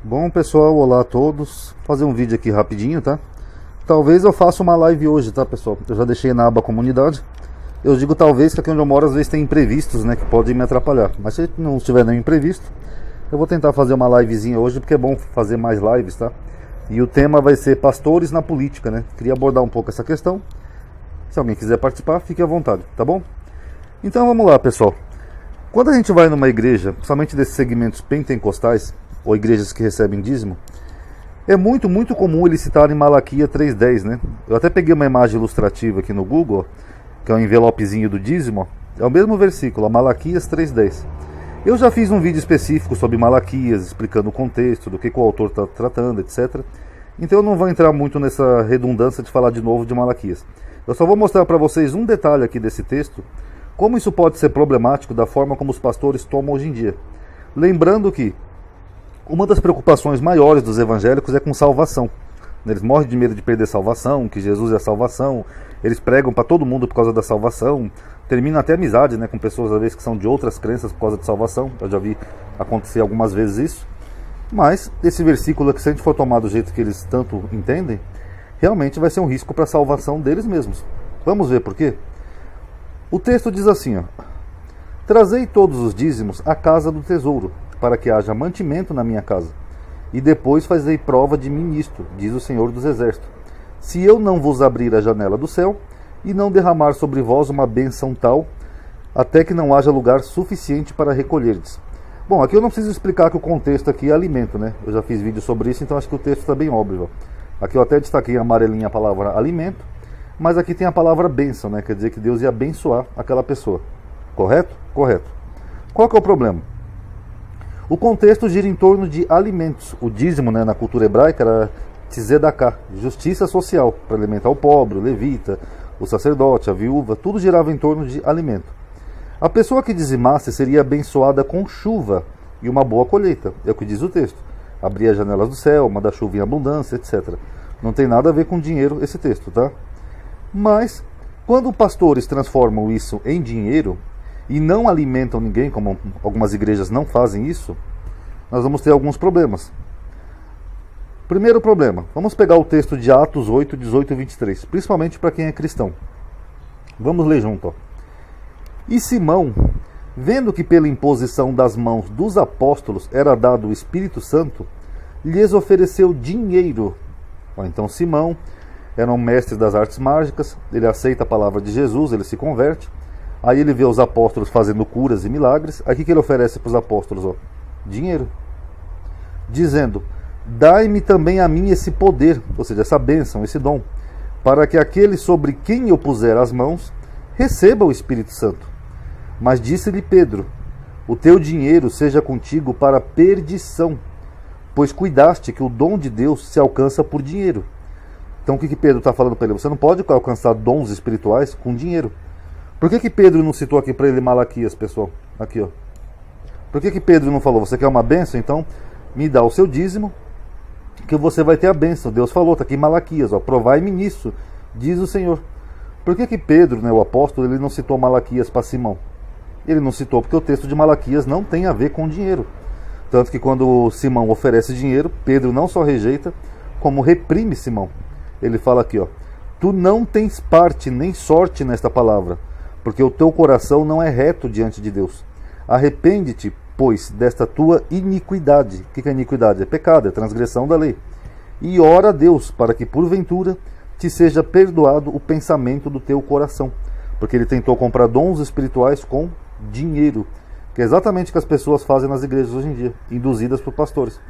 Bom pessoal, olá a todos. Vou fazer um vídeo aqui rapidinho, tá? Talvez eu faça uma live hoje, tá pessoal? Eu já deixei na aba comunidade. Eu digo talvez que aqui onde eu moro às vezes tem imprevistos, né? Que podem me atrapalhar. Mas se não tiver nenhum imprevisto, eu vou tentar fazer uma livezinha hoje, porque é bom fazer mais lives, tá? E o tema vai ser pastores na política, né? Queria abordar um pouco essa questão. Se alguém quiser participar, fique à vontade, tá bom? Então vamos lá, pessoal. Quando a gente vai numa igreja, principalmente desses segmentos pentecostais, ou igrejas que recebem dízimo, é muito comum eles citarem Malaquias 3:10, né? Eu até peguei uma imagem ilustrativa aqui no Google, que é um envelopezinho do dízimo, é o mesmo versículo, Malaquias 3:10. Eu já fiz um vídeo específico sobre Malaquias, explicando o contexto, do que o autor está tratando, etc. Então eu não vou entrar muito nessa redundância de falar de novo de Malaquias. Eu só vou mostrar para vocês um detalhe aqui desse texto, como isso pode ser problemático da forma como os pastores tomam hoje em dia. Lembrando que uma das preocupações maiores dos evangélicos é com salvação. Eles morrem de medo de perder salvação, que Jesus é a salvação. Eles pregam para todo mundo por causa da salvação. Terminam até amizade, né, com pessoas às vezes que são de outras crenças por causa de salvação. Eu já vi acontecer algumas vezes isso. Mas esse versículo aqui, se a gente for tomar do jeito que eles tanto entendem, realmente vai ser um risco para a salvação deles mesmos. Vamos ver por quê? O texto diz assim, ó: trazei todos os dízimos à casa do tesouro, para que haja mantimento na minha casa. E depois fazei prova de mim nisto, diz o Senhor dos Exércitos, se eu não vos abrir a janela do céu, e não derramar sobre vós uma bênção tal, até que não haja lugar suficiente para recolherdes. Bom, aqui eu não preciso explicar que o contexto aqui é alimento, né? Eu já fiz vídeo sobre isso, então acho que o texto está bem óbvio. Aqui eu até destaquei em amarelinha a palavra alimento, mas aqui tem a palavra bênção, né? Quer dizer que Deus ia abençoar aquela pessoa. Correto? Correto. Qual que é o problema? O contexto gira em torno de alimentos. O dízimo, né, na cultura hebraica era tzedakah, justiça social, para alimentar o pobre, o levita, o sacerdote, a viúva, tudo girava em torno de alimento. A pessoa que dizimasse seria abençoada com chuva e uma boa colheita, é o que diz o texto. Abrir as janelas do céu, mandar chuva em abundância, etc. Não tem nada a ver com dinheiro esse texto, tá? Mas, quando pastores transformam isso em dinheiro, e não alimentam ninguém, como algumas igrejas não fazem isso, nós vamos ter alguns problemas. Primeiro problema, vamos pegar o texto de Atos 8, 18 e 23, principalmente para quem é cristão. Vamos ler junto. Ó. E Simão, vendo que pela imposição das mãos dos apóstolos era dado o Espírito Santo, lhes ofereceu dinheiro. Ó, então Simão era um mestre das artes mágicas, ele aceita a palavra de Jesus, ele se converte. Aí ele vê os apóstolos fazendo curas e milagres. Aí o que ele oferece para os apóstolos? Ó? Dinheiro. Dizendo, dai-me também a mim esse poder, ou seja, essa bênção, esse dom, para que aquele sobre quem eu puser as mãos, receba o Espírito Santo. Mas disse-lhe Pedro, o teu dinheiro seja contigo para perdição, pois cuidaste que o dom de Deus se alcança por dinheiro. Então o que Pedro está falando para ele? Você não pode alcançar dons espirituais com dinheiro. Por que Pedro não citou aqui para ele Malaquias, pessoal? Aqui, ó. Por que Pedro não falou, você quer uma bênção? Então, me dá o seu dízimo, que você vai ter a bênção. Deus falou, está aqui em Malaquias, ó, provai-me nisso, diz o Senhor. Por que Pedro, né, o apóstolo, ele não citou Malaquias para Simão? Ele não citou porque o texto de Malaquias não tem a ver com dinheiro. Tanto que quando Simão oferece dinheiro, Pedro não só rejeita, como reprime Simão. Ele fala aqui, ó, tu não tens parte nem sorte nesta palavra, porque o teu coração não é reto diante de Deus. Arrepende-te, pois, desta tua iniquidade. O que é iniquidade? É pecado, é transgressão da lei. E ora a Deus, para que porventura te seja perdoado o pensamento do teu coração. Porque ele tentou comprar dons espirituais com dinheiro, que é exatamente o que as pessoas fazem nas igrejas hoje em dia, induzidas por pastores.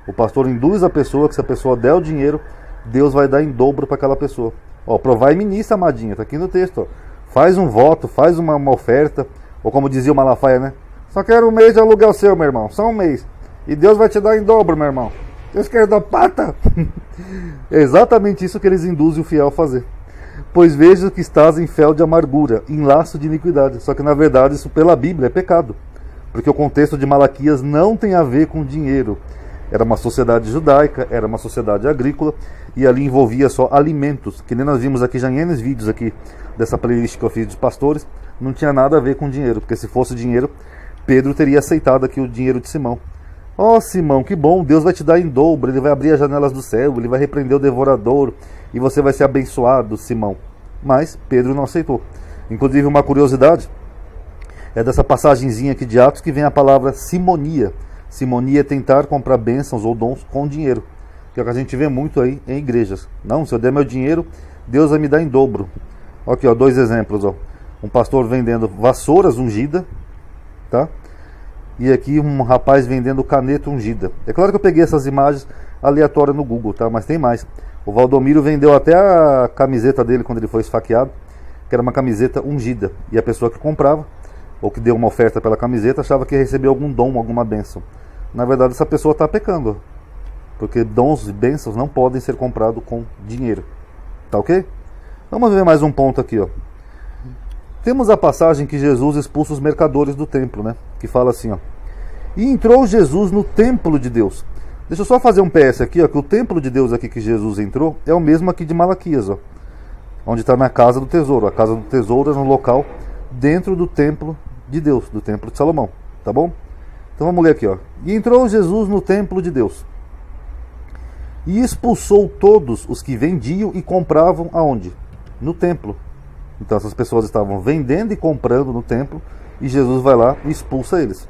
O pastor induz a pessoa que se a pessoa der o dinheiro, Deus vai dar em dobro para aquela pessoa. Ó, provai-me nisso, amadinha, está aqui no texto, ó. Faz um voto, faz uma oferta, ou como dizia o Malafaia, né? Só quero um mês de aluguel seu, meu irmão, só um mês. E Deus vai te dar em dobro, meu irmão. Deus quer dar pata? É exatamente isso que eles induzem o fiel a fazer. Pois vejo que estás em fel de amargura, em laço de iniquidade. Só que na verdade isso pela Bíblia é pecado. Porque o contexto de Malaquias não tem a ver com dinheiro. Era uma sociedade judaica, era uma sociedade agrícola, e ali envolvia só alimentos, que nem nós vimos aqui já em N vídeos aqui dessa playlist que eu fiz dos pastores, não tinha nada a ver com dinheiro, porque se fosse dinheiro, Pedro teria aceitado aqui o dinheiro de Simão. Ó Simão, que bom, Deus vai te dar em dobro, Ele vai abrir as janelas do céu, Ele vai repreender o devorador, e você vai ser abençoado, Simão. Mas Pedro não aceitou. Inclusive, uma curiosidade, é dessa passagenzinha aqui de Atos que vem a palavra simonia. Simonia é tentar comprar bênçãos ou dons com dinheiro, que é o que a gente vê muito aí em igrejas. Não, se eu der meu dinheiro, Deus vai me dar em dobro. Aqui, ó, 2 exemplos, ó. Um pastor vendendo vassouras ungida, tá? E aqui um rapaz vendendo caneta ungida. É claro que eu peguei essas imagens aleatórias no Google, tá? Mas tem mais. O Valdomiro vendeu até a camiseta dele quando ele foi esfaqueado, que era uma camiseta ungida. E a pessoa que comprava, ou que deu uma oferta pela camiseta, achava que ia receber algum dom, alguma bênção. Na verdade, essa pessoa está pecando, porque dons e bênçãos não podem ser comprados com dinheiro. Tá ok? Vamos ver mais um ponto aqui, ó. Temos a passagem que Jesus expulsa os mercadores do templo, né? Que fala assim, ó. E entrou Jesus no templo de Deus. Deixa eu só fazer um PS aqui, ó, que o templo de Deus aqui que Jesus entrou é o mesmo aqui de Malaquias, ó. Onde está na casa do tesouro. A casa do tesouro é no local dentro do templo de Deus, do templo de Salomão, tá bom? Então vamos ler aqui, ó. E entrou Jesus no templo de Deus e expulsou todos os que vendiam e compravam aonde? No templo. Então essas pessoas estavam vendendo e comprando no templo, e Jesus vai lá e expulsa eles.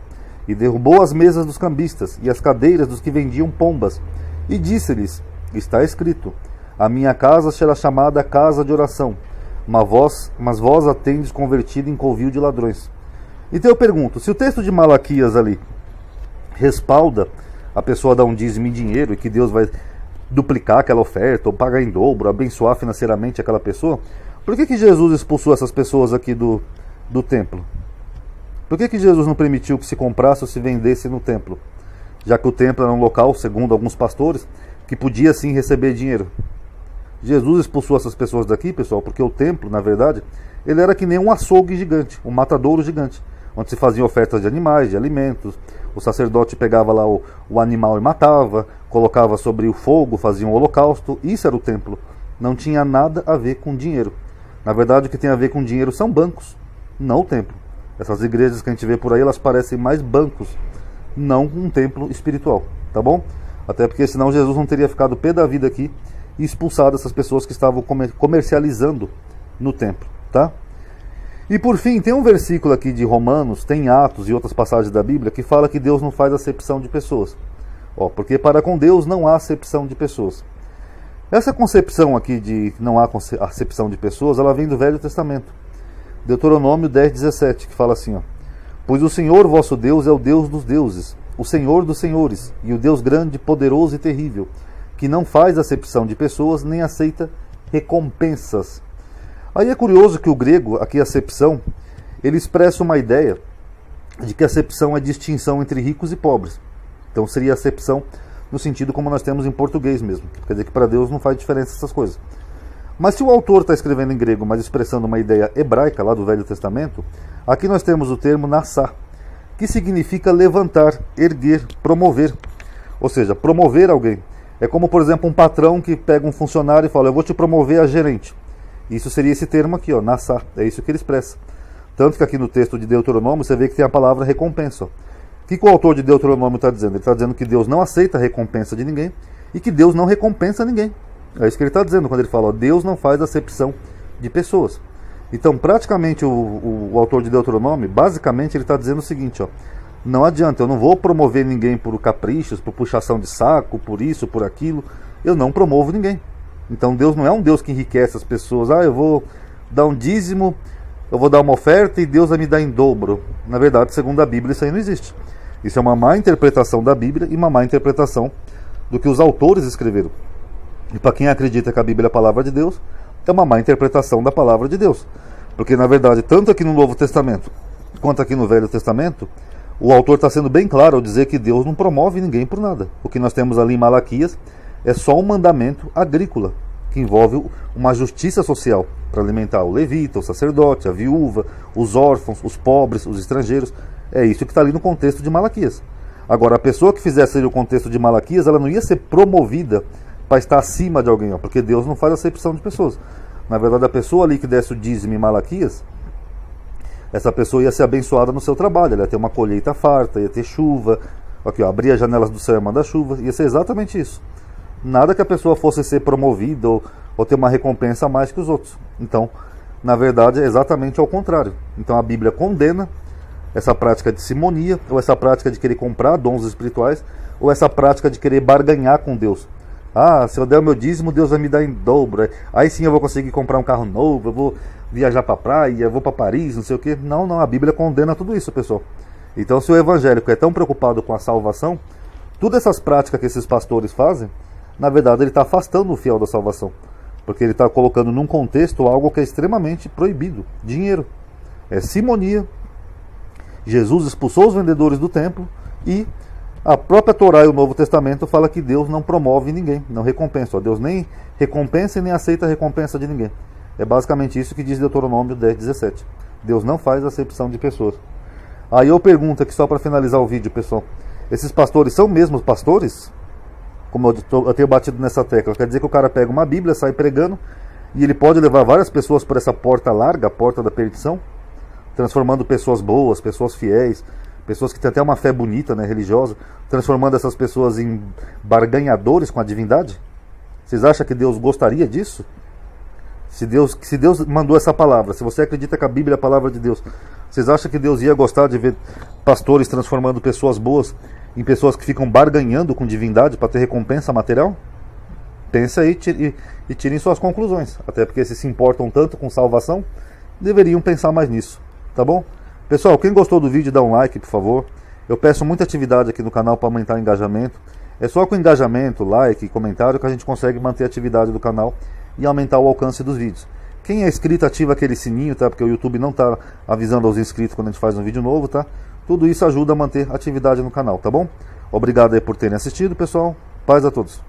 E derrubou as mesas dos cambistas e as cadeiras dos que vendiam pombas, e disse-lhes, está escrito, a minha casa será chamada casa de oração, mas vós a tendes convertido em covil de ladrões. Então eu pergunto, se o texto de Malaquias ali respalda a pessoa dar um dízimo em dinheiro e que Deus vai duplicar aquela oferta, ou pagar em dobro, abençoar financeiramente aquela pessoa, por que Jesus expulsou essas pessoas aqui do templo? Por que Jesus não permitiu que se comprasse ou se vendesse no templo? Já que o templo era um local, segundo alguns pastores, que podia sim receber dinheiro. Jesus expulsou essas pessoas daqui, pessoal, porque o templo, na verdade, ele era que nem um açougue gigante, um matadouro gigante, onde se faziam ofertas de animais, de alimentos. O sacerdote pegava lá o animal e matava, colocava sobre o fogo, fazia um holocausto. Isso era o templo. Não tinha nada a ver com dinheiro. Na verdade, o que tem a ver com dinheiro são bancos, não o templo. Essas igrejas que a gente vê por aí, elas parecem mais bancos, não um templo espiritual, tá bom? Até porque senão Jesus não teria ficado pé da vida aqui e expulsado essas pessoas que estavam comercializando no templo, tá? E por fim, tem um versículo aqui de Romanos, tem Atos e outras passagens da Bíblia que fala que Deus não faz acepção de pessoas. Ó, porque para com Deus não há acepção de pessoas. Essa concepção aqui de que não há acepção de pessoas, ela vem do Velho Testamento. Deuteronômio 10:17, que fala assim, ó, pois o Senhor vosso Deus é o Deus dos deuses, o Senhor dos senhores, e o Deus grande, poderoso e terrível, que não faz acepção de pessoas, nem aceita recompensas. Aí é curioso que o grego, aqui acepção, ele expressa uma ideia de que acepção é distinção entre ricos e pobres. Então seria acepção no sentido como nós temos em português mesmo. Quer dizer que para Deus não faz diferença essas coisas. Mas se o autor está escrevendo em grego, mas expressando uma ideia hebraica lá do Velho Testamento, aqui nós temos o termo nassá, que significa levantar, erguer, promover. Ou seja, promover alguém. É como, por exemplo, um patrão que pega um funcionário e fala, eu vou te promover a gerente. Isso seria esse termo aqui, ó, nassá. É isso que ele expressa. Tanto que aqui no texto de Deuteronômio você vê que tem a palavra recompensa. O que o autor de Deuteronômio está dizendo? Ele está dizendo que Deus não aceita a recompensa de ninguém e que Deus não recompensa ninguém. É isso que ele está dizendo quando ele fala, ó, Deus não faz acepção de pessoas. Então, praticamente, o autor de Deuteronômio, basicamente, ele está dizendo o seguinte, ó, não adianta, eu não vou promover ninguém por caprichos, por puxação de saco, por isso, por aquilo, eu não promovo ninguém. Então Deus não é um Deus que enriquece as pessoas, eu vou dar um dízimo, eu vou dar uma oferta e Deus vai me dar em dobro. Na verdade, segundo a Bíblia, isso aí não existe. Isso é uma má interpretação da Bíblia e uma má interpretação do que os autores escreveram. E para quem acredita que a Bíblia é a palavra de Deus, é uma má interpretação da palavra de Deus. Porque, na verdade, tanto aqui no Novo Testamento, quanto aqui no Velho Testamento, o autor está sendo bem claro ao dizer que Deus não promove ninguém por nada. O que nós temos ali em Malaquias é só um mandamento agrícola, que envolve uma justiça social para alimentar o levita, o sacerdote, a viúva, os órfãos, os pobres, os estrangeiros. É isso que está ali no contexto de Malaquias. Agora, a pessoa que fizesse o contexto de Malaquias, ela não ia ser promovida para estar acima de alguém, porque Deus não faz acepção de pessoas. Na verdade, a pessoa ali que desse o dízimo em Malaquias, essa pessoa ia ser abençoada no seu trabalho, ela ia ter uma colheita farta, ia ter chuva, Aqui, ó, abrir as janelas do céu e mandar chuva. Ia ser exatamente isso. Nada que a pessoa fosse ser promovida ou ter uma recompensa a mais que os outros. Então, na verdade, é exatamente ao contrário. Então a Bíblia condena essa prática de simonia, ou essa prática de querer comprar dons espirituais, ou essa prática de querer barganhar com Deus. Ah, se eu der o meu dízimo, Deus vai me dar em dobro. Aí sim eu vou conseguir comprar um carro novo, eu vou viajar para a praia, eu vou para Paris, não sei o quê. Não, a Bíblia condena tudo isso, pessoal. Então, se o evangélico é tão preocupado com a salvação, todas essas práticas que esses pastores fazem, na verdade ele está afastando o fiel da salvação. Porque ele está colocando num contexto algo que é extremamente proibido. Dinheiro. É simonia. Jesus expulsou os vendedores do templo e a própria Torá e o Novo Testamento fala que Deus não promove ninguém, não recompensa. Deus nem recompensa e nem aceita a recompensa de ninguém. É basicamente isso que diz Deuteronômio 10:17. Deus não faz acepção de pessoas. Aí eu pergunto aqui só para finalizar o vídeo, pessoal. Esses pastores são mesmo pastores? Como eu tenho batido nessa tecla, quer dizer que o cara pega uma Bíblia, sai pregando e ele pode levar várias pessoas por essa porta larga, a porta da perdição, transformando pessoas boas, pessoas fiéis, pessoas que têm até uma fé bonita, né, religiosa, transformando essas pessoas em barganhadores com a divindade? Vocês acham que Deus gostaria disso? Se Deus mandou essa palavra, se você acredita que a Bíblia é a palavra de Deus, vocês acham que Deus ia gostar de ver pastores transformando pessoas boas em pessoas que ficam barganhando com divindade para ter recompensa material? Pense aí e tirem suas conclusões. Até porque se importam tanto com salvação, deveriam pensar mais nisso. Tá bom? Pessoal, quem gostou do vídeo, dá um like, por favor. Eu peço muita atividade aqui no canal para aumentar o engajamento. É só com engajamento, like e comentário que a gente consegue manter a atividade do canal e aumentar o alcance dos vídeos. Quem é inscrito, ativa aquele sininho, tá? Porque o YouTube não está avisando aos inscritos quando a gente faz um vídeo novo, tá? Tudo isso ajuda a manter a atividade no canal, tá bom? Obrigado aí por terem assistido, pessoal. Paz a todos.